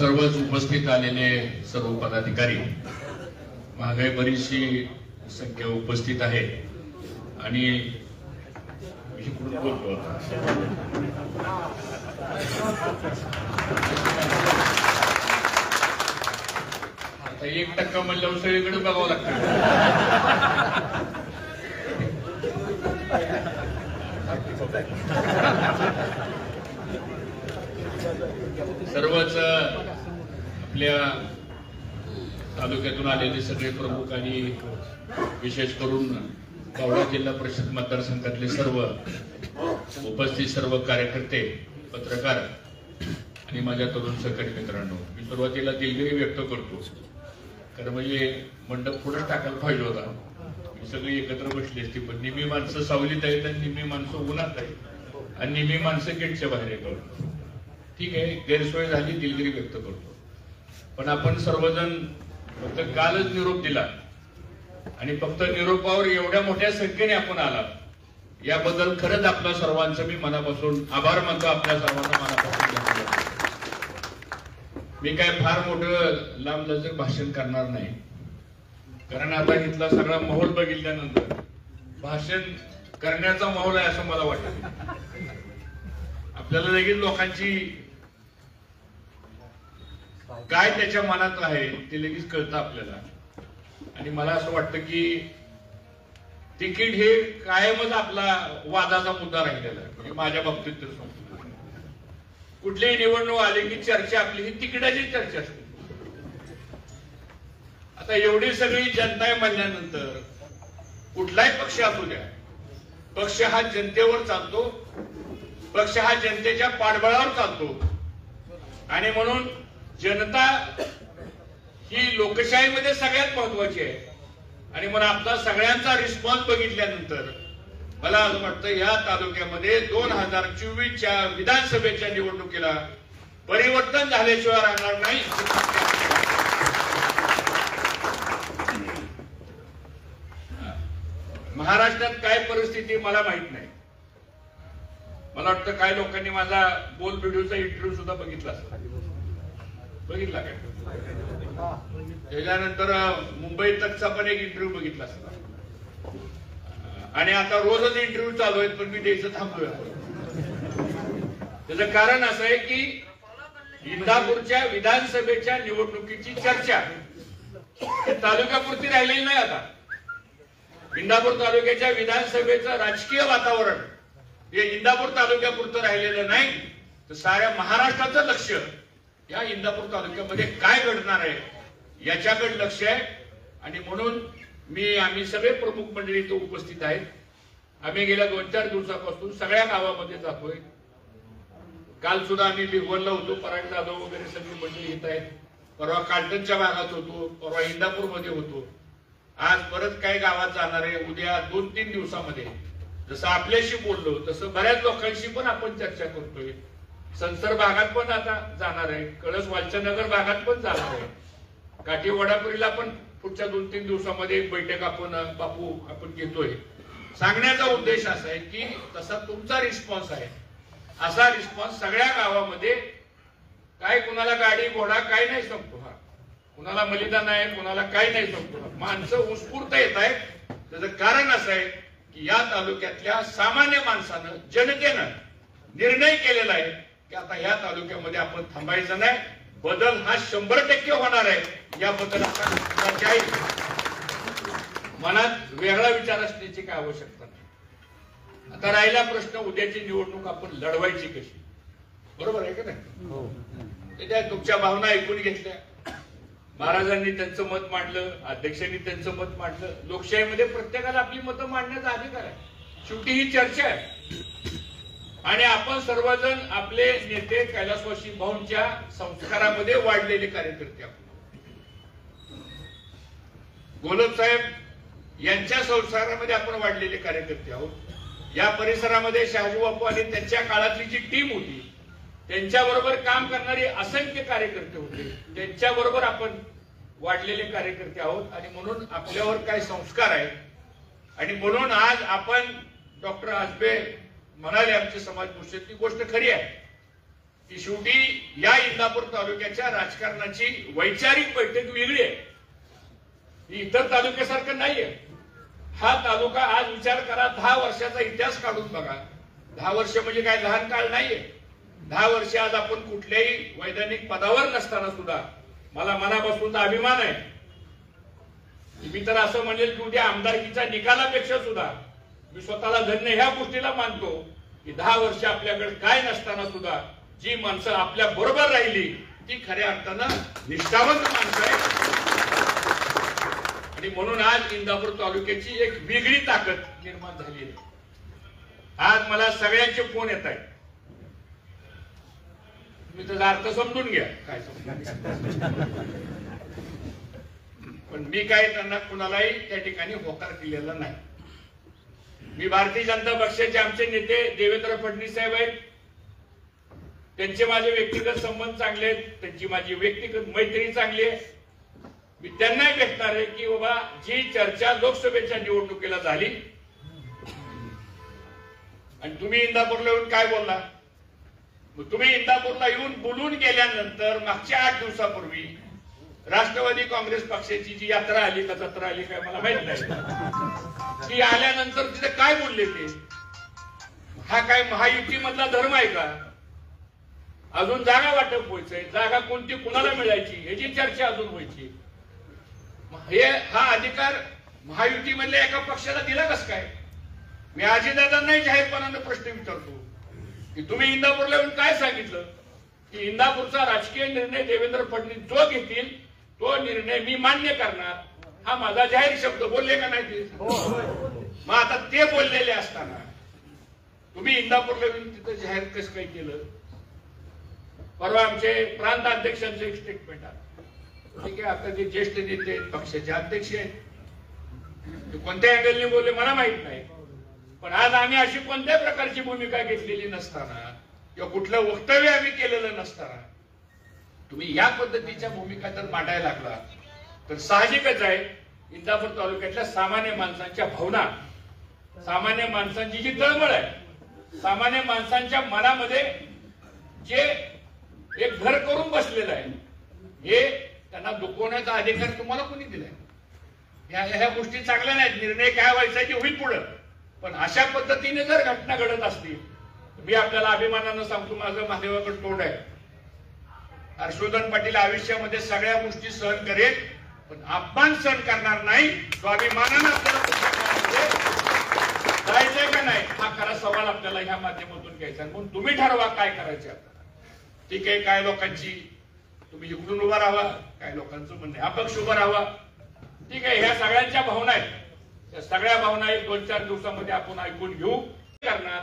सर्वच उपस्थित आलेले सर्व पदाधिकारी, महागाई बरीचशी संख्या उपस्थित आहे आणि आता 1% म्हणल्यावर सगळीकडे बघावं लागतं. सर्वच आपल्या तालुक्यातून आलेले सगळे प्रमुख आणि विशेष करून कावडा जिल्हा परिषद मतदारसंघातले सर्व उपस्थित सर्व कार्यकर्ते, पत्रकार आणि माझ्या तरुण सहकारी मित्रांनो, मी सुरुवातीला दिलगिरी व्यक्त करतो. कारण म्हणजे मंडप पुढे टाकायला पाहिजे होता. मी सगळी एकत्र बसली असती, पण निम्मी माणसं सावलीत आहेत आणि निम्मी माणसं उन्हात आहेत आणि निम्मी माणसं गेटच्या बाहेर येतात. ठीक आहे, गैरसोय झाली, दिलगिरी व्यक्त करतो. पण आपण सर्वजण फक्त कालच निरोप दिला आणि फक्त निरोपावर एवढ्या मोठ्या संख्येने आपण आला, याबद्दल खरंच आपल्या सर्वांचं मी मनापासून आभार मानतो. आपल्या सर्वांना मनापासून मी काय फार मोठं लांबलचक भाषण करणार नाही, कारण आता इथला सगळा माहोल बघितल्यानंतर भाषण करण्याचा माहोल आहे असं मला वाटतं. आपल्याला लगेच लोकांची काय त्याच्या मनात आहे ते लगेच कळतं आपल्याला. आणि मला असं वाटतं की तिकीट हे कायमच आपला वादाचा मुद्दा राहिलेला आहे. म्हणजे माझ्या बाबतीत तर सांगतो, कुठलीही निवडणूक आली की चर्चा आपली ही तिकिटाची चर्चा असते. आता एवढी सगळी जनता आहे म्हणल्यानंतर कुठलाही पक्ष असू द्या, पक्ष हा जनतेवर चालतो, पक्ष हा जनतेच्या पाठबळावर चालतो. आणि म्हणून जनता ही लोकशाहीमध्ये सगळ्यात महत्वाची आहे. आणि म्हणून आपला सगळ्यांचा रिस्पॉन्स बघितल्यानंतर मला असं वाटतं या तालुक्यामध्ये 2024च्या विधानसभेच्या निवडणुकीला परिवर्तन झाल्याशिवाय राहणार नाही. महाराष्ट्रात काय परिस्थिती मला माहित नाही. मला वाटतं काय लोकांनी माझा बोल व्हिडिओचा इंटरव्ह्यू सुद्धा बघितला बघितला काय? त्याच्यानंतर मुंबई तकचा पण एक इंटरव्ह्यू बघितला असता. आणि आता रोजच इंटरव्ह्यू चालू आहेत, पण मी द्यायचं थांबतोय. त्याचं कारण असं आहे की इंदापूरच्या विधानसभेच्या निवडणुकीची चर्चा तालुक्यापुरती राहिलेली नाही. आता इंदापूर तालुक्याच्या विधानसभेचं राजकीय वातावरण हे इंदापूर तालुक्यापुरतं राहिलेलं नाही, तर साऱ्या महाराष्ट्राचं लक्ष या इंदापूर तालुक्यामध्ये काय घडणार आहे याच्याकडे लक्ष आहे. आणि म्हणून आम्ही सगळे प्रमुख मंडळी इथे उपस्थित आहेत. आम्ही गेल्या 2-4 दिवसापासून सगळ्या गावामध्ये जातोय. काल सुद्धा आम्ही लिव्हनला होतो, पराग जाधव वगैरे सगळी मंडळी येत आहेत. परवा कालटणच्या भागात होतो, परवा इंदापूरमध्ये होतो. आज परत काही गावात जाणार आहे. उद्या 2-3 दिवसामध्ये जसं आपल्याशी बोललो तसं बऱ्याच लोकांशी पण आपण चर्चा करतोय. संसर भागात पण आता जाणार आहे, कळस वालचनगर भागात पण जाणार आहे, काठी वडापुरीला पण पुढच्या 2-3 दिवसामध्ये एक बैठक आपण घेतोय. सांगण्याचा उद्देश असा आहे की तसा तुमचा रिस्पॉन्स आहे, असा रिस्पॉन्स सगळ्या गावामध्ये काय कुणाला गाडी घोडा काय नाही सांगतो, हा कुणाला मलिदा नाही, कुणाला काय नाही सांगतो. माणसं उत्स्फूर्त येत आहेत. त्याचं कारण असं आहे की या तालुक्यातल्या सामान्य माणसानं, जनतेनं निर्णय केलेला आहे की आता या तालुक्यामध्ये आपण थांबायचं नाही. बदल हा 100% होणार आहे. याबद्दल मनात वेगळा विचार असण्याची काय आवश्यकता नाही. आता राहिला प्रश्न, उद्याची निवडणूक आपण लढवायची कशी, बरोबर आहे का नाही? त्या तुमच्या भावना ऐकून घेतल्या. महाराजांनी त्यांचं मत मांडलं, अध्यक्षांनी त्यांचं मत मांडलं. लोकशाहीमध्ये प्रत्येकाला आपली मतं मांडण्याचा अधिकार आहे. शेवटी ही चर्चा आहे आणि आपण सर्वजण आपले नेते कैलासवासी भाऊंच्या संस्कारामध्ये वाढलेले कार्यकर्ते आहोत. गोलप साहेब यांच्या संस्कारामध्ये आपण वाढलेले कार्यकर्ते आहोत. या परिसरामध्ये शहाजी बापू आणि त्यांच्या काळातली जी टीम होती त्यांच्याबरोबर काम करणारे असंख्य कार्यकर्ते होते, त्यांच्याबरोबर आपण वाढलेले कार्यकर्ते आहोत. आणि म्हणून आपल्यावर काय संस्कार आहेत. आणि म्हणून आज आपण डॉक्टर आजबे म्हणाले आमचे समाजभूषण, ती गोष्ट खरी आहे की शेवटी या इंदापूर तालुक्याच्या राजकारणाची वैचारिक बैठक वेगळी आहे, ही इतर तालुक्यासारखं नाहीये. हा तालुका आज विचार करा, 10 वर्षाचा इतिहास काढून बघा. 10 वर्ष म्हणजे काय लहान काळ नाहीये. 10 वर्ष आज आपण कुठल्याही वैधानिक पदावर नसताना सुद्धा मला मनापासून अभिमान आहे. मी तर असं म्हणेल की उद्या आमदारकीच्या निकालापेक्षा सुद्धा मी स्वतःला धन्य ह्या गोष्टीला मानतो की 10 वर्ष आपल्याकडे काय नसताना सुद्धा जी माणसं आपल्या बरोबर राहिली ती खऱ्या अर्थानं निष्ठावंत माणसं आहेत. आणि म्हणून आज इंदापूर तालुक्याची एक वेगळी ताकद निर्माण झाली आहे. आज मला सगळ्यांचे फोन येत आहेत. तुम्ही त्याचा अर्थ समजून घ्या काय पण मी काय त्यांना कुणालाही त्या ठिकाणी होकार दिलेला नाही. मी भारतीय जनता पक्षाचे आमचे नेते देवेंद्र फडणवीस साहेब आहेत, त्यांचे माझे व्यक्तिगत संबंध चांगले आहेत, त्यांची माझी व्यक्तिगत मैत्री चांगली आहे. मी त्यांनाही भेटणार आहे की बाबा जी चर्चा लोकसभेच्या निवडणुकीला झाली आणि तुम्ही इंदापूरला येऊन काय बोलला, तुम्ही इंदापूरला येऊन बोलून गेल्यानंतर मागच्या 8 दिवसापूर्वी राष्ट्रवादी काँग्रेस पक्षाची जी यात्रा आली का जत्रा आली काय मला माहित नाही, ती आल्यानंतर तिथे काय बोलले ते, हा काय महायुती मधला धर्म आहे का, अजून जागा वाटप व्हायचंय, जागा कोणती कुणाला मिळायची ह्याची चर्चा अजून व्हायची. हा अधिकार महायुती मधल्या एका पक्षाला दिला कस काय. मी अजितदादांनाही जाहीरपणाने प्रश्न विचारतो की तुम्ही इंदापूरला येऊन काय सांगितलं की इंदापूरचा राजकीय निर्णय देवेंद्र फडणवीस जो घेतील तो निर्णय मी मान्य करणार, हा माझा जाहीर शब्द बोलले का नाही ते. मग आता ते बोललेले असताना तुम्ही इंदापूरला येऊन तिथं जाहीर कसं काय केलं. परवा आमचे प्रांत अध्यक्षांचं एक स्टेटमेंट आहे, ठीक आहे, आता ते ज्येष्ठ नेते पक्षाचे अध्यक्ष आहेत, ते कोणत्या अँगलने बोलले मला माहित नाही, पण आज आम्ही अशी कोणत्या प्रकारची भूमिका घेतलेली नसताना किंवा कुठलं वक्तव्य आम्ही केलेलं नसताना तुम्ही या पद्धतीच्या भूमिका जर मांडायला लागला तर साहजिकच आहे इंदापूर तालुक्यातल्या सामान्य माणसांच्या भावना, सामान्य माणसांची जी तळमळ आहे, सामान्य माणसांच्या मनामध्ये जे एक घर करून बसलेलं आहे हे त्यांना दुखवण्याचा अधिकार तुम्हाला कोणी दिलाय. ह्या गोष्टी चांगल्या नाहीत. निर्णय काय व्हायचा की होईल पुढे, पण अशा पद्धतीने जर घटना घडत असतील मी आपल्याला अभिमानानं सांगतो, माझं महादेवाकडे तोंड आहे. हर्षवर्धन पाटील आयुष्यामध्ये सगळ्या गोष्टी सहन करेल पण अपमान सहन करणार नाही. स्वाभिमानानं आपल्याला जायचंय का नाही हा खरा सवाल आपल्याला ह्या माध्यमातून घ्यायचा. म्हणून तुम्ही ठरवा काय करायचे. आता ठीक आहे, काय लोकांची तुम्ही इकडून उभा राहा, काय लोकांचं म्हणणं अपक्ष उभा राहा, ठीक आहे, ह्या सगळ्यांच्या भावना आहेत. त्या सगळ्या भावना 1-2-4 दिवसामध्ये आपण ऐकून घेऊ करणार,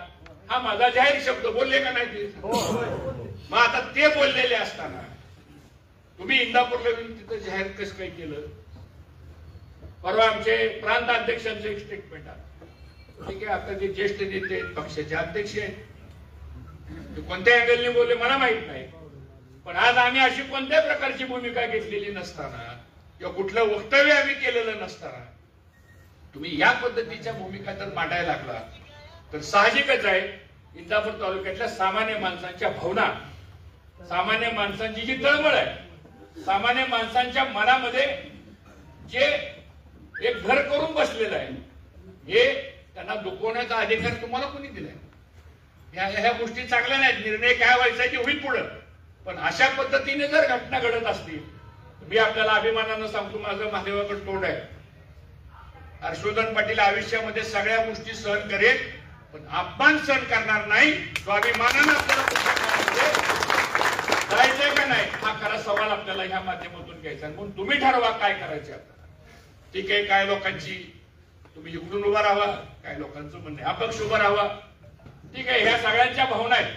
हा माझा जाहीर शब्द बोलले का नाही ते. मग आता ते बोललेले असताना तुम्ही इंदापूरला येऊन तिथं जाहीर कसं काय केलं. परवा आमचे प्रांत अध्यक्षांचं एक स्टेटमेंट आहे, ठीक आहे, आता ते ज्येष्ठ नेते पक्षाचे अध्यक्ष आहेत, ते कोणत्या अँगलने बोलले मला माहित नाही, पण आज आम्ही अशी कोणत्या प्रकारची भूमिका घेतलेली नसताना किंवा कुठलं वक्तव्य आम्ही केलेलं नसताना तुम्ही या पद्धतीच्या भूमिका जर मांडायला लागला तर साहजिकच आहे इंदापूर तालुक्यातल्या सामान्य माणसांच्या भावना, सामान्य माणसांची जी तळमळ आहे, सामान्य माणसांच्या मनामध्ये जे एक घर करून बसलेलं आहे हे त्यांना दुखवण्याचा अधिकार तुम्हाला कोणी दिलाय. ह्या गोष्टी चांगल्या नाहीत. निर्णय काय व्हायचा की होईल पुढे, पण अशा पद्धतीने जर घटना घडत असतील मी आपल्याला अभिमानानं सांगतो, माझं महादेवाकडे तोंड आहे. हर्षवर्धन पाटील आयुष्यामध्ये सगळ्या गोष्टी सहन करेल पण अपमान सहन करणार नाही. स्वाभिमानानं आपल्याला जायचंय का नाही हा खरा सवाल आपल्याला ह्या माध्यमातून घ्यायचा. म्हणून तुम्ही ठरवा काय करायचे. आता ठीक आहे, काय लोकांची तुम्ही इकडून उभा राहा, काय लोकांचं म्हणणं अपक्ष उभा राहा, ठीक आहे, ह्या सगळ्यांच्या भावना आहेत.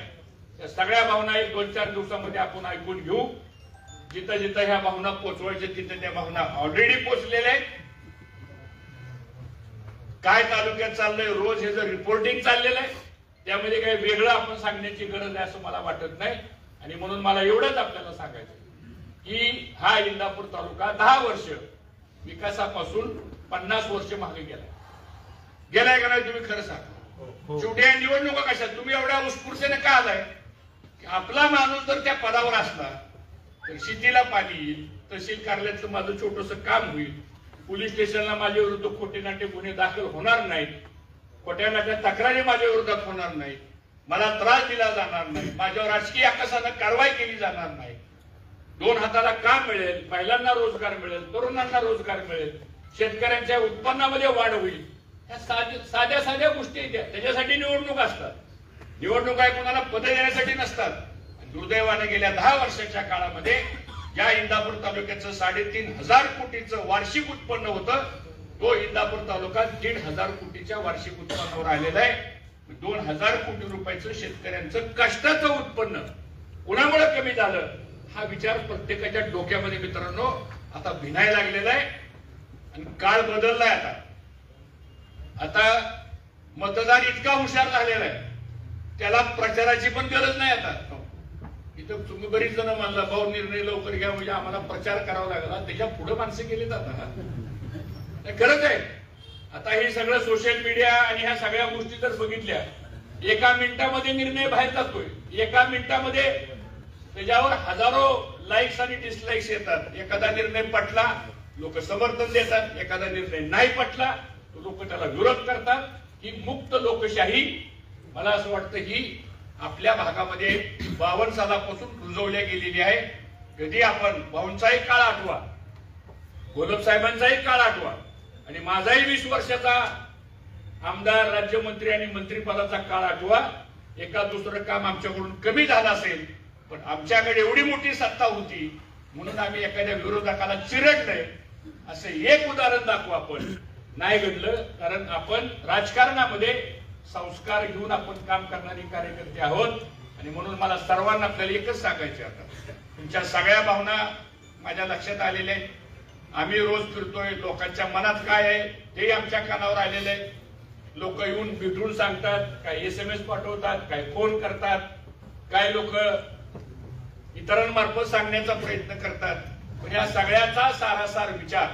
त्या सगळ्या भावना 1-2-4 दिवसामध्ये आपण ऐकून घेऊ. जिथं जिथं ह्या भावना पोचवायच्या तिथं त्या भावना ऑलरेडी पोचलेल्या आहेत. काय तालुक्यात चाललंय रोज हे जर रिपोर्टिंग चाललेलं आहे त्यामध्ये काही वेगळं आपण सांगण्याची गरज आहे असं मला वाटत नाही. आणि म्हणून मला एवढंच आपल्याला सांगायचं की हा इंदापूर तालुका 10 वर्ष विकासापासून 50 वर्ष मागे गेलाय का नाही तुम्ही खरं सांगा. शेवटी निवडणुका कशा तुम्ही एवढ्या उत्स्फूर्तीने का आलाय. की आपला माणूस जर त्या पदावर असला तर शेतीला पाणी येईल, तहसील कार्यालयाचं माझं छोटस काम होईल, पोलीस स्टेशनला माझ्या विरुद्ध खोटे नाटे गुन्हे दाखल होणार नाहीत, खोट्या नाट्या तक्रारी माझ्या विरोधात होणार नाहीत, मला त्रास दिला जाणार नाही, माझ्यावर राजकीय आकसानं कारवाई केली जाणार नाही, 2 हाताला काम मिळेल, महिलांना रोजगार मिळेल, तरुणांना रोजगार मिळेल, शेतकऱ्यांच्या उत्पन्नामध्ये वाढ होईल. ह्या साध्या साध्या गोष्टी आहेत. त्याच्यासाठी निवडणूक असतात. निवडणुका कोणाला पद देण्यासाठी नसतात. दुर्दैवाने गेल्या 10 वर्षाच्या काळामध्ये या इंदापूर तालुक्याचं 3,500 कोटीचं वार्षिक उत्पन्न होतं, तो इंदापूर तालुका 1,500 कोटीच्या वार्षिक उत्पन्नावर आलेला आहे. 2,000 कोटी रुपयाचं शेतकऱ्यांचं कष्टाचं उत्पन्न कुणामुळे कमी झालं हा विचार प्रत्येकाच्या डोक्यामध्ये मित्रांनो आता भिनायला लागलेला आहे. आणि काळ बदललाय. आता मतदार इतका हुशार झालेला आहे, त्याला प्रचाराची पण गरज नाही. आता इथं तुम्ही बरीच जण म्हणला भाऊ निर्णय लवकर घ्या म्हणजे आम्हाला प्रचार करावा लागला, त्याच्या पुढे माणसं गेली जातात. खरंच आहे. आता हे सगळं सोशल मीडिया आणि ह्या सगळ्या गोष्टी जर बघितल्या, 1 मिनिटामध्ये निर्णय बाहेर जातोय. 1 मिनिटामध्ये त्याच्यावर हजारो लाईक्स आणि डिसलाईक्स येतात. एखादा निर्णय पटला लोक समर्थन देतात, एखादा निर्णय नाही पटला लोक त्याला विरोध करतात. ही मुक्त लोकशाही मला असं वाटतं ही आपल्या भागामध्ये 52 सालापासून रुजवल्या गेलेली आहे. कधी आपण भाऊंचाही काळ आठवा, गोलब साहेबांचाही काळ आठवा आणि माझाही 20 वर्षाचा आमदार, राज्यमंत्री आणि मंत्रिपदाचा काळ आठवा. एका दुसरं काम आमच्याकडून कमी झालं असेल, पण आमच्याकडे एवढी मोठी सत्ता होती म्हणून आम्ही एखाद्या विरोधकाला चिरडलंय असं एक उदाहरण दाखवू आपण. नाही घडलं, कारण आपण राजकारणामध्ये संस्कार घेऊन आपण काम करणारे कार्यकर्ते आहोत. आणि म्हणून मला सर्वांना आपल्याला एकच सांगायचे, आता तुमच्या सगळ्या भावना माझ्या लक्षात आलेल्या आहेत. आम्ही रोज फिरतोय, लोकांच्या मनात काय आहे ते आमच्या कानावर आलेले आहे. लोक येऊन भेटून सांगतात, काय SMS पाठवतात, काय फोन करतात, काय लोक इतरांमार्फत सांगण्याचा प्रयत्न करतात. पण या सगळ्याचा सारासार विचार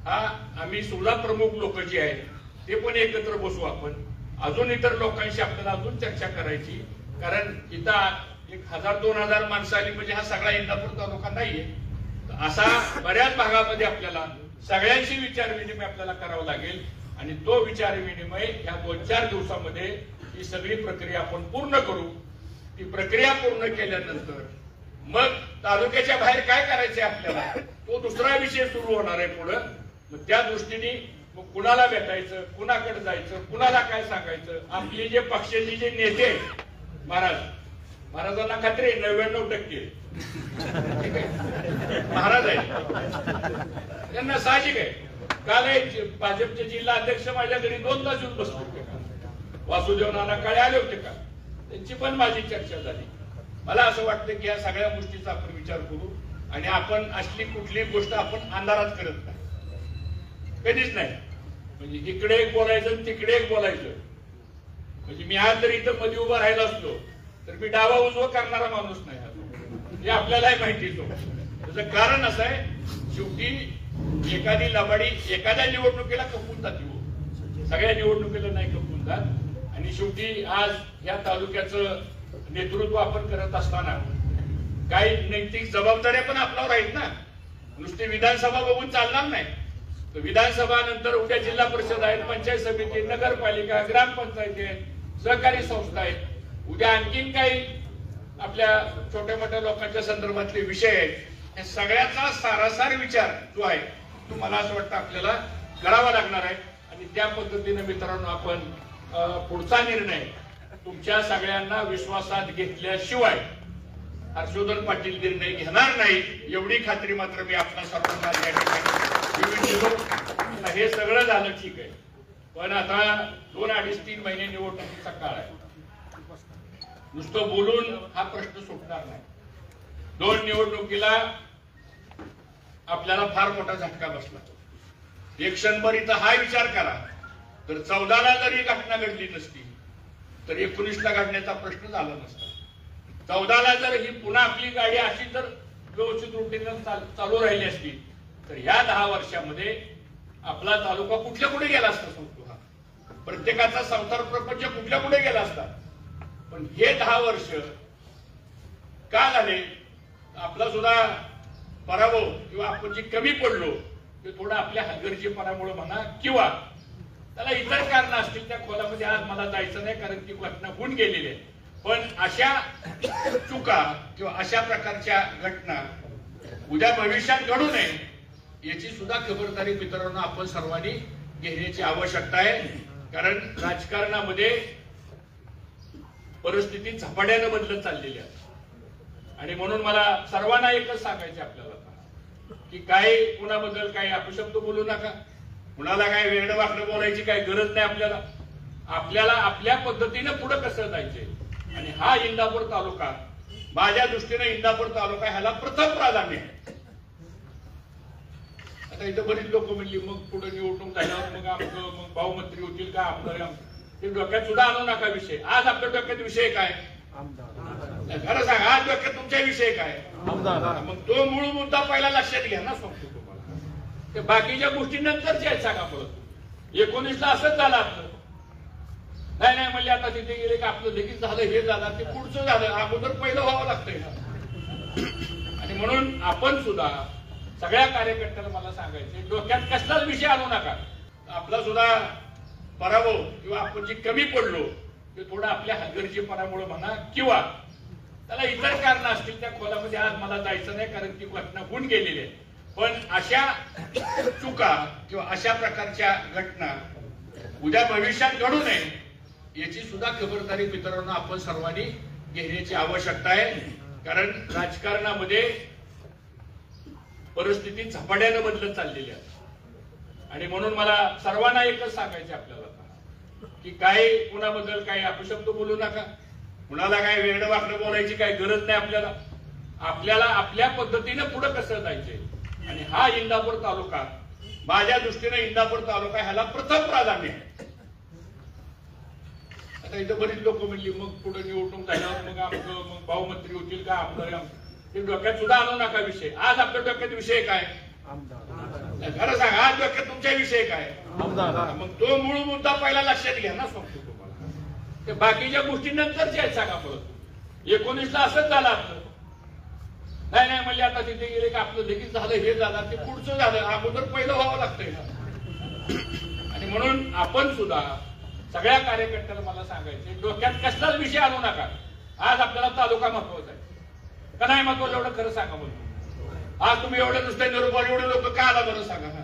हा आम्ही 16 प्रमुख लोक जे आहेत ते पण एकत्र बसू आपण. अजून इतर लोकांशी आपल्याला अजून चर्चा करायची, कारण इथं 1000-2000 माणसं आली म्हणजे हा सगळा इंदापूर तालुका नाहीये. असा बऱ्याच भागामध्ये आपल्याला सगळ्यांशी विचार विनिमय आपल्याला करावा लागेल. आणि तो विचार विनिमय या 2-4 दिवसामध्ये ही सगळी प्रक्रिया आपण पूर्ण करू. ती प्रक्रिया पूर्ण केल्यानंतर मग तालुक्याच्या बाहेर काय करायचंय आपल्याला तो दुसरा विषय सुरू होणार आहे पुढं. मग त्या दृष्टीने मग कुणाला भेटायचं, कुणाकडे जायचं, कुणाला काय सांगायचं. आपले जे पक्षाचे जे नेते महाराजांना खात्री 99% महाराज आहे, त्यांना साहजिक आहे. काल भाजपचे जिल्हा अध्यक्ष माझ्या घरी 2 तास येऊन बसले होते का, वासुदेव नाना काळे आले होते का, त्यांची पण माझी चर्चा झाली. मला असं वाटतं की या सगळ्या गोष्टीचा आपण विचार करू आणि आपण असली कुठली गोष्ट आपण अंधारात करत नाही, कधीच नाही. म्हणजे इकडे एक बोलायचं तिकडे एक बोलायचं. म्हणजे मी आज जर इथं मध्ये उभा राहिला असलो तर मी डावा उजवा करणारा माणूस नाही, हे आपल्यालाही माहितीच. त्याचं कारण असं आहे, शेवटी एखादी लबाडी एखाद्या निवडणुकीला खपून जाते, सगळ्या निवडणुकीला नाही खपून जात. आणि शेवटी आज या तालुक्याचं नेतृत्व आपण करत असताना काही नैतिक जबाबदाऱ्या पण आपल्यावर आहेत ना. नुसते विधानसभा बघून चालणार नाही. तर विधानसभा नंतर उद्या जिल्हा परिषद आहेत, पंचायत समिती, नगरपालिका, ग्रामपंचायती आहेत, सहकारी संस्था आहेत. उद्या आणखीन काही आपल्या छोट्या मोठ्या लोकांच्या संदर्भातले विषय आहेत. या सगळ्याचा सारासार विचार जो आहे तो मला असं वाटतं आपल्याला करावा लागणार आहे. आणि त्या पद्धतीने मित्रांनो आपण पुढचा निर्णय तुमच्या सगळ्यांना विश्वासात घेतल्याशिवाय हर्षवर्धन पाटील निर्णय घेणार नाही, एवढी खात्री मात्र मी आपल्या सर्वांना या ठिकाणी देतो. हे सगळं झालं ठीक आहे, पण आता 2-2.5-3 महिने निवडणुकीचा काळ आहे. नुसतं बोलून हा प्रश्न सुटणार नाही. 2 निवडणुकीला आपल्याला फार मोठा झटका बसला. एक क्षणभर इथं हा विचार करा, तर 14ला जरी घटना घडली नसती तर 19ला घडण्याचा प्रश्न झाला नसता. 14ला जर ही पुन्हा आपली गाडी अशी जर व्यवस्थित रूटीनं चालू राहिली असती तर ह्या 10 वर्षामध्ये आपला तालुका कुठल्या कुठे गेला असता सांगतो. हा प्रत्येकाचा संसार प्रपंच कुठल्या कुठे गेला असता. पण हे 10 वर्ष का झाले, आपला सुद्धा पराभव किंवा आपण जे कमी पडलो ते थोडं आपल्या हलगर्जीपणामुळे म्हणा किंवा त्याला इतर कारण असतील, त्या खोलामध्ये आज मला जायचं नाही कारण ती घटना होऊन गेलेली आहे. पण अशा चुका किंवा अशा प्रकारच्या घटना उद्या भविष्यात घडू नये याची सुद्धा खबरदारी मित्रांनो आपण सर्वांनी घेण्याची आवश्यकता आहे. कारण राजकारणामध्ये परिस्थिती झपाट्याने बदलत चाललेली आहे आणि म्हणून मला सर्वांना एकच सांगायचं आपल्याला की काही कुणाबद्दल काही अपशब्द बोलू नका, कुणाला काय वेगळं वाकडं बोलायची काही गरज नाही. आपल्याला आपल्या पद्धतीने पुढे कसं जायचंय आणि हा इंदापूर तालुका, माझ्या दृष्टीने इंदापूर तालुका ह्याला प्रथम प्राधान्य आहे. आता इथं बरीच लोक म्हणली मग पुढे निवडणूक झाल्यावर मग आमचं मग भाऊ मंत्री होतील का, आपलं ते डोक्यात सुद्धा आणू नका विषय. आज आपल्या डोक्यात विषय काय, खरं सांगा, आज डोक्यात तुमच्या विषय काय, मग तो मूळ मुद्दा पहिला लक्षात घ्या ना. सांगतो तुम्हाला ते बाकीच्या गोष्टी नंतरच्या आहेत. सांगा परत 19ला असंच झालं आपलं, नाही म्हणजे आता तिथे गेले की आपलं लगेच झालं, हे झालं ते पुढचं झालं, अगोदर पहिलं व्हावं लागतंय ना. आणि म्हणून आपण सुद्धा सगळ्या कार्यकर्त्याला मला सांगायचे, डोक्यात कसलाच विषय आणू नका. आपला सुद्धा पराभव किंवा आपण जे कमी पडलो ते थोडं आपल्या हलगर्जीपणामुळे म्हणा किंवा त्याला इतर कारण असतील, त्या खोलामध्ये आज मला जायचं नाही कारण ती घटना होऊन गेलेली आहे. पण अशा चुका किंवा अशा प्रकारच्या घटना उद्या भविष्यात घडू नये याची सुद्धा खबरदारी मित्रांनो आपण सर्वांनी घेण्याची आवश्यकता आहे. कारण राजकारणामध्ये परिस्थिती झपाट्याने बदलत चाललेली आहे आणि म्हणून मला सर्वांना एकच सांगायचं आपल्याला की काही कुणाबद्दल काही अपशब्द बोलू नका, कुणाला काय वेगळं वाकडं बोलायची काही गरज नाही. आपल्याला आपल्या पद्धतीने पुढे कसं जायचंय आणि हा इंदापूर तालुका, माझ्या दृष्टीने इंदापूर तालुका ह्याला प्रथम प्राधान्य आहे. आता इथं बरीच लोक म्हणली मग पुढे निवडणूक झाल्यावर मग आमचं मग भाऊ मंत्री होतील का, आपलं ते डोक्यात सुद्धा आणू नका विषय. आज आपल्या डोक्यात विषय काय, खरं सांगा, आज डोक्यात तुमच्या विषय काय, मग तो मूळ मुद्दा पहिला लक्षात घ्या ना. सांगतो तुम्हाला ते बाकीच्या गोष्टी नंतरच्या आहेत. सांगा परत 19ला असंच झालं आपलं, नाही म्हणजे आता तिथे गेले की आपलं लगेच झालं, हे झालं ते पुढचं झालं, अगोदर पहिलं व्हावं लागतंय ना. आणि म्हणून आपण सुद्धा सगळ्या कार्यकर्त्याला मला सांगायचे, डोक्यात कसलाच विषय आणू नका. आज आपल्याला तालुका महत्वाचा आहे का नाही महत्वाचं, एवढं खरं सांगा. म्हणून आज तुम्ही एवढं नुसतं निरोपाल एवढे लोक का आला बरं सांगा ना.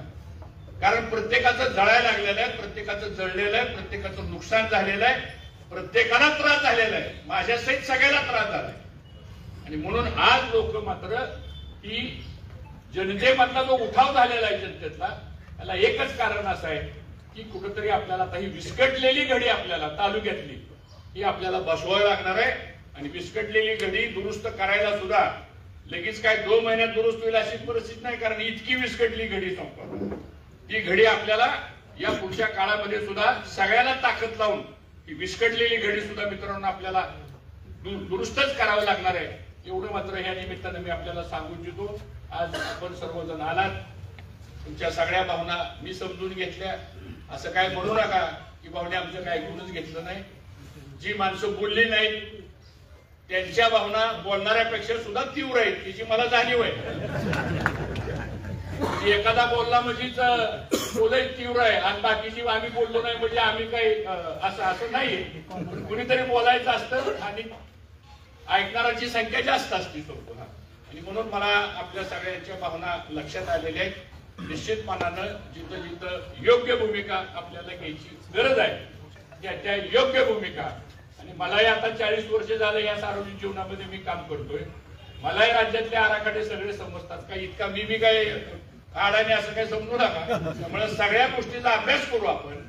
कारण प्रत्येकाचं जळायला लागलेलं आहे, प्रत्येकाचं जळलेलं आहे, प्रत्येकाचं नुकसान झालेलं आहे, प्रत्येकाला त्रास झालेला आहे, माझ्या सहित सगळ्याला त्रास झालाय. आणि म्हणून आज लोक मात्र की जनतेमधला जो उठाव झालेला आहे जनतेतला, त्याला एकच कारण असं आहे की कुठंतरी आपल्याला आता ही विस्कटलेली घडी आपल्याला तालुक्यातली ही आपल्याला बसवावी लागणार आहे. आणि विस्कटलेली घडी दुरुस्त करायला सुद्धा लगेच काय 2 महिन्यात दुरुस्त होईल अशी परिस्थिती नाही. कारण इतकी विस्कटली घडी संपत, ती घडी आपल्याला या पुढच्या काळामध्ये सुद्धा सगळ्याला ताकद लावून ही विस्कटलेली घडी सुद्धा मित्रांनो आपल्याला दुरुस्तच करावं लागणार आहे. एवढं मात्र या निमित्तानं मी आपल्याला सांगू इच्छितो. आज आपण सर्वजण आलात, तुमच्या सगळ्या भावना मी समजून घेतल्या. असं काय म्हणू नका की भावने आमचं काय ऐकूनच घेतलं नाही. जी माणसं बोलली नाहीत त्यांच्या भावना बोलणाऱ्यापेक्षा सुद्धा तीव्र आहेत, तिची मला जाणीव आहे. एखादा बोलला म्हणजेच बोलाय तीव्र आहे आणि बाकीची आम्ही बोललो नाही म्हणजे आम्ही काही असं नाहीये. कुणीतरी बोलायचं असतं आणि ऐकणाऱ्याची संख्या जास्त असते सोबत. आणि म्हणून मला आपल्या सगळ्यांच्या भावना लक्षात आलेल्या आहेत. निश्चितपणानं जिथं जिथं योग्य भूमिका आपल्याला घ्यायची गरज आहे त्या योग्य भूमिका. आणि मलाही आता 40 वर्ष झालं या सार्वजनिक जीवनामध्ये मी काम करतोय. मलाही राज्यातले आराखडे सगळे समजतात. काही इतका मी काय आडाने असं काही समजू नका. त्यामुळे सगळ्या गोष्टीचा अभ्यास करू आपण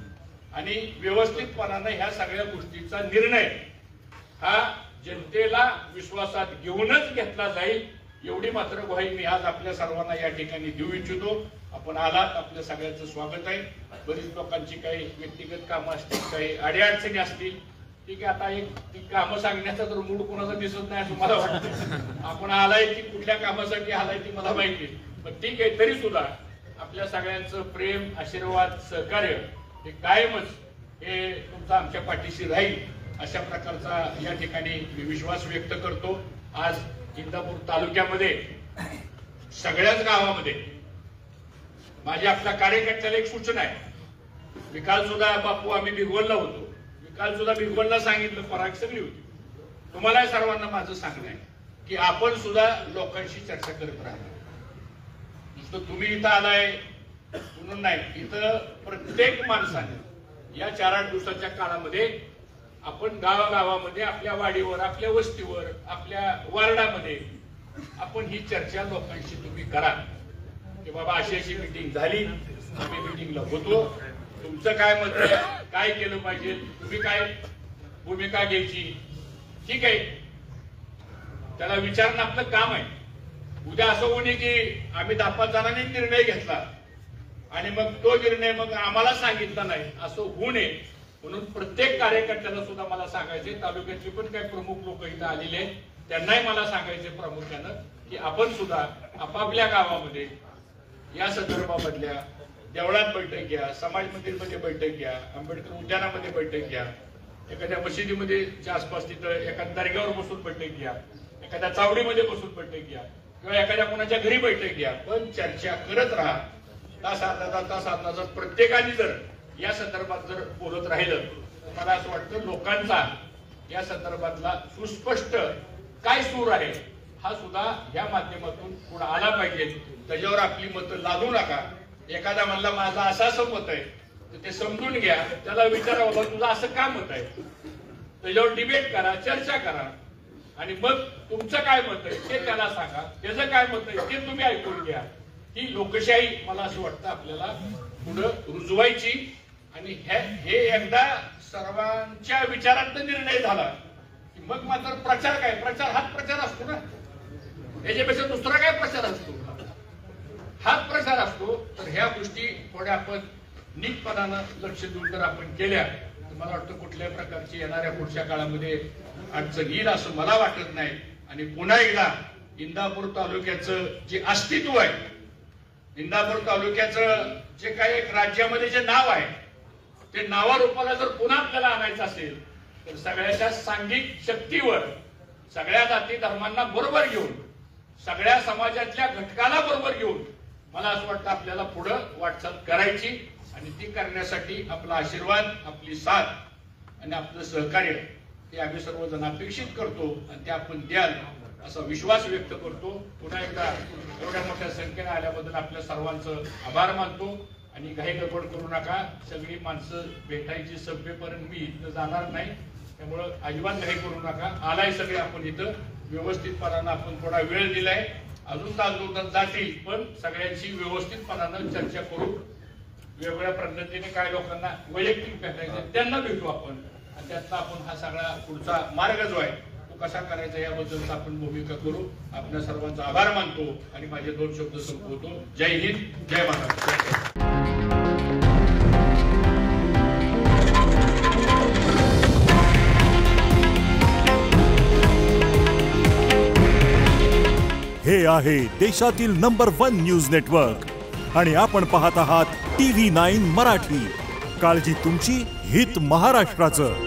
आणि व्यवस्थितपणानं ह्या सगळ्या गोष्टीचा निर्णय हा जनतेला विश्वासात घेऊनच घेतला जाईल. एवढी मात्र ग्वाही मी आज आपल्या सर्वांना या ठिकाणी देऊ इच्छितो. आपण आलात, आपल्या सगळ्यांचं स्वागत आहे. बरीच लोकांची काही व्यक्तिगत कामं असतील, काही अडीअडचणी असतील, ठीक आहे. आता एक ती कामं सांगण्याचा तर मूड कोणाचा दिसत नाही असं मला वाटतं. आपण आलाय ती कुठल्या कामासाठी आलाय ती मला माहिती, पण ठीक आहे. तरी सुद्धा आपल्या सगळ्यांचं प्रेम, आशीर्वाद, सहकार्य हे कायमच हे तुमचं आमच्या पाठीशी राहील अशा प्रकारचा या ठिकाणी मी विश्वास व्यक्त करतो. आज इंदापूर तालुक्यामध्ये सगळ्याच गावामध्ये माझी आपल्या कार्यकर्त्याला एक सूचना आहे. मी काल सुद्धा बापू आम्ही भिगवणला होतो. मी काल सुद्धा भिगवणला सांगितलं, पराग सगळी होती. तुम्हाला सर्वांना माझं सांगणं आहे की आपण सुद्धा लोकांशी चर्चा करत राहा. नुसतं तुम्ही इथं आलाय म्हणून नाही, इथं प्रत्येक माणसाने या 4-8 दिवसाच्या काळामध्ये आपण गावागावामध्ये, आपल्या वाडीवर, आपल्या वस्तीवर, आपल्या वार्डामध्ये आपण ही चर्चा लोकांशी तुम्ही करा की बाबा अशी मीटिंग झाली, आम्ही मीटिंगला होतो, तुमचं काय मत आहे, काय केलं पाहिजे, तुम्ही काय भूमिका घ्यायची, ठीक आहे. त्याला विचारणं आपलं काम आहे. उद्या असं होणे की आम्ही 10-5 जणांनी निर्णय घेतला आणि मग तो निर्णय मग आम्हाला सांगितला नाही, असं होऊ नये. म्हणून प्रत्येक कार्यकर्त्याला सुद्धा मला सांगायचे, तालुक्यातले पण काही प्रमुख लोक इथं आलेले आहेत, त्यांनाही मला सांगायचे प्रामुख्यानं की आपण सुद्धा आपापल्या गावामध्ये या संदर्भामधल्या देवळात बैठक घ्या, समाज मंदिरमध्ये बैठक घ्या, आंबेडकर उद्यानामध्ये बैठक घ्या, एखाद्या मशिदीमध्ये आसपास तिथं एखाद्या दर्ग्यावर बसून बैठक घ्या, एखाद्या चावडीमध्ये बसून बैठक घ्या किंवा एखाद्या कोणाच्या घरी बैठक घ्या, पण चर्चा करत राहा. तास अर्धा तास प्रत्येकाने जर या संदर्भात जर बोलत राहिलं तर मला असं वाटतं लोकांचा या संदर्भातला सुस्पष्ट काय सूर आहे हा सुद्धा या माध्यमातून पुढे आला पाहिजे. त्याच्यावर आपली मतं लादू नका. एखादा म्हणला माझं असं मत आहे तर ते समजून घ्या, त्याला विचारा बाबा तुझं असं का मत आहे, त्याच्यावर डिबेट करा, चर्चा करा आणि मग तुमचं काय मत आहे ते त्याला सांगा, त्याचं काय मत आहे ते तुम्ही ऐकून घ्या. ही लोकशाही मला असं वाटतं आपल्याला पुढे रुजवायची आणि हे एकदा सर्वांच्या विचारात निर्णय झाला की मग मात्र प्रचार काय, प्रचार हाच प्रचार असतो ना, याच्यापेक्षा दुसरा काय प्रचार असतो, हाच प्रचार असतो. तर ह्या गोष्टी थोड्या आपण नीटपणानं लक्ष देऊन जर आपण केल्या तर मला वाटतं कुठल्याही प्रकारची येणाऱ्या पुढच्या काळामध्ये अडचण येईल असं मला वाटत नाही. आणि पुन्हा एकदा इंदापूर तालुक्याचं जे अस्तित्व आहे, इंदापूर तालुक्याचं जे काही राज्यामध्ये जे नाव आहे ते नावारूपाला जर पुन्हा आपल्याला आणायचं असेल तर सगळ्याच्या सांघिक शक्तीवर, सगळ्या जाती धर्मांना बरोबर घेऊन, सगळ्या समाजातल्या घटकाला बरोबर घेऊन मला असं वाटतं आपल्याला पुढे वाटचाल करायची आणि ती करण्यासाठी आपला आशीर्वाद, आपली साथ आणि आपलं सहकार्य हे आम्ही सर्वजण अपेक्षित करतो आणि ते आपण द्याल असा विश्वास व्यक्त करतो. पुन्हा एकदा एवढ्या मोठ्या संख्येने आल्याबद्दल आपल्या सर्वांचं आभार मानतो आणि घाई गडबड करू नका. सगळी माणसं भेटायची सभेपर्यंत मी इथं जाणार नाही, त्यामुळं अजिबात घाई करू नका. आलाय सगळे आपण इथं व्यवस्थितपणानं आपण थोडा वेळ दिलाय, अजून तास जातील पण सगळ्यांशी व्यवस्थितपणानं चर्चा करू. वेगवेगळ्या पद्धतीने काय लोकांना वैयक्तिक भेटायचं त्यांना भेटू आपण आणि त्यातला आपण हा सगळा पुढचा मार्ग जो आहे तो कसा करायचा याबद्दलचा आपण भूमिका करू. आपल्या सर्वांचा आभार मानतो आणि माझे 2 शब्द संपवतो. जय हिंद, जय महाराष्ट्र. हे आहे देशातील नंबर 1 न्यूज नेटवर्क आणि आपण पाहत आहात TV9 मराठी. काळजी तुमची, हित महाराष्ट्राचं.